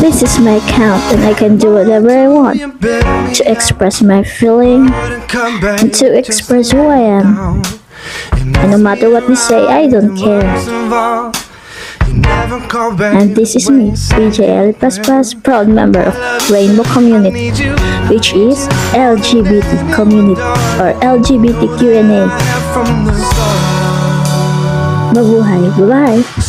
This is my account and I can do whatever I want to express my feeling and to express who I am. And no matter what they say, I don't care. And this is me, PJ Paspas, proud member of Rainbow Community, which is LGBT community or LGBTQNA. Mabuhay! Bye-bye!